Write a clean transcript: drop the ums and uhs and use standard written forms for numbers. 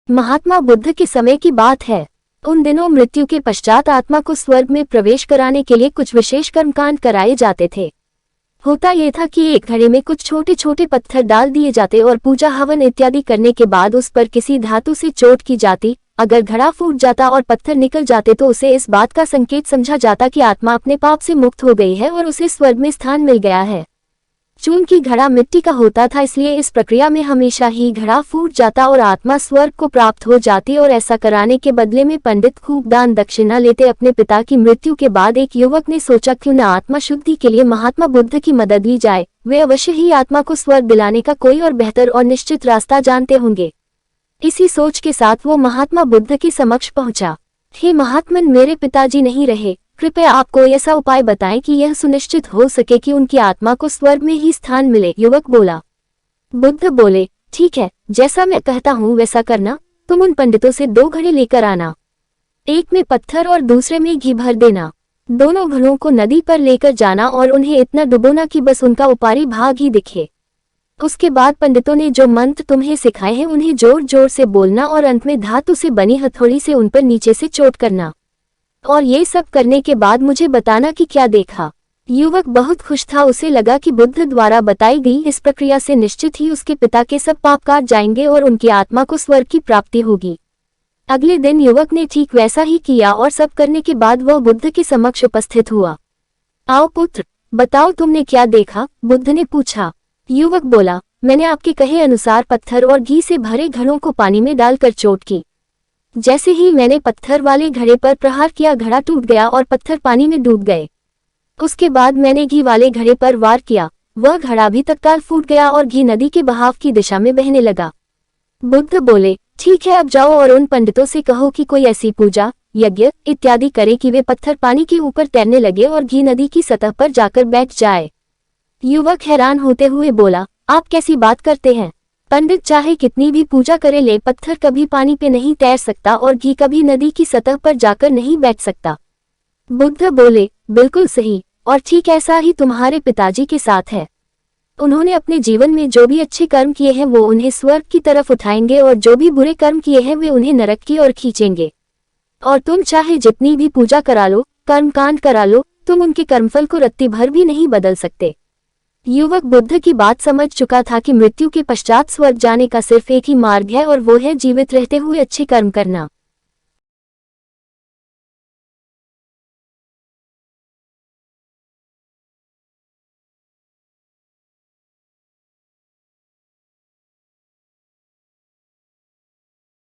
महात्मा बुद्ध के समय की बात है। उन दिनों मृत्यु के पश्चात आत्मा को स्वर्ग में प्रवेश कराने के लिए कुछ विशेष कर्मकांड कराए जाते थे। होता यह था कि एक घड़े में कुछ छोटे छोटे पत्थर डाल दिए जाते और पूजा हवन इत्यादि करने के बाद उस पर किसी धातु से चोट की जाती। अगर घड़ा फूट जाता और पत्थर निकल जाते तो उसे इस बात का संकेत समझा जाता कि आत्मा अपने पाप से मुक्त हो गई है और उसे स्वर्ग में स्थान मिल गया है। चूंकि घड़ा मिट्टी का होता था इसलिए इस प्रक्रिया में हमेशा ही घड़ा फूट जाता और आत्मा स्वर्ग को प्राप्त हो जाती। और ऐसा कराने के बदले में पंडित खूब दान दक्षिणा लेते। अपने पिता की मृत्यु के बाद एक युवक ने सोचा क्यों न आत्मा शुद्धि के लिए महात्मा बुद्ध की मदद ली जाए। वे अवश्य ही आत्मा को स्वर्ग दिलाने का कोई और बेहतर और निश्चित रास्ता जानते होंगे। इसी सोच के साथ वो महात्मा बुद्ध के समक्ष पहुंचा। हे महात्मन, मेरे पिताजी नहीं रहे, कृपया आप कोई ऐसा उपाय बताएं कि यह सुनिश्चित हो सके कि उनकी आत्मा को स्वर्ग में ही स्थान मिले। युवक बोला। बुद्ध बोले, ठीक है, जैसा मैं कहता हूँ वैसा करना। तुम उन पंडितों से 2 घड़े लेकर आना, एक में पत्थर और दूसरे में घी भर देना। दोनों घड़ों को नदी पर लेकर जाना और उन्हें इतना डुबोना कि बस उनका ऊपरी भाग ही दिखे। उसके बाद पंडितों ने जो मंत्र तुम्हें सिखाए हैं उन्हें जोर जोर से बोलना और अंत में धातु से बनी हथौड़ी से उन पर नीचे से चोट करना। और ये सब करने के बाद मुझे बताना कि क्या देखा। युवक बहुत खुश था। उसे लगा कि बुद्ध द्वारा बताई गई इस प्रक्रिया से निश्चित ही उसके पिता के सब पाप काट जाएंगे और उनकी आत्मा को स्वर्ग की प्राप्ति होगी। अगले दिन युवक ने ठीक वैसा ही किया और सब करने के बाद वह बुद्ध के समक्ष उपस्थित हुआ। आओ पुत्र, बताओ तुमने क्या देखा, बुद्ध ने पूछा। युवक बोला, मैंने आपके कहे अनुसार पत्थर और घी से भरे घड़ों को पानी में डालकर चोट की। जैसे ही मैंने पत्थर वाले घड़े पर प्रहार किया घड़ा टूट गया और पत्थर पानी में डूब गए। उसके बाद मैंने घी वाले घड़े पर वार किया, वह घड़ा भी तत्काल फूट गया और घी नदी के बहाव की दिशा में बहने लगा। बुद्ध बोले, ठीक है, अब जाओ और उन पंडितों से कहो कि कोई ऐसी पूजा यज्ञ इत्यादि करे कि वे पत्थर पानी के ऊपर तैरने लगे और घी नदी की सतह पर जाकर बैठ जाए। युवक हैरान होते हुए बोला, आप कैसी बात करते हैं? पंडित चाहे कितनी भी पूजा करे ले पत्थर कभी पानी पे नहीं तैर सकता और घी कभी नदी की सतह पर जाकर नहीं बैठ सकता। बुद्ध बोले, बिल्कुल सही, और ठीक ऐसा ही तुम्हारे पिताजी के साथ है। उन्होंने अपने जीवन में जो भी अच्छे कर्म किए हैं वो उन्हें स्वर्ग की तरफ उठाएंगे और जो भी बुरे कर्म किए हैं वे उन्हें नरक की ओर खींचेंगे। और तुम चाहे जितनी भी पूजा करा लो, कर्मकांड करा लो, तुम उनके कर्मफल को रत्ती भर भी नहीं बदल सकते। युवक बुद्ध की बात समझ चुका था कि मृत्यु के पश्चात स्वर्ग जाने का सिर्फ एक ही मार्ग है और वो है जीवित रहते हुए अच्छे कर्म करना।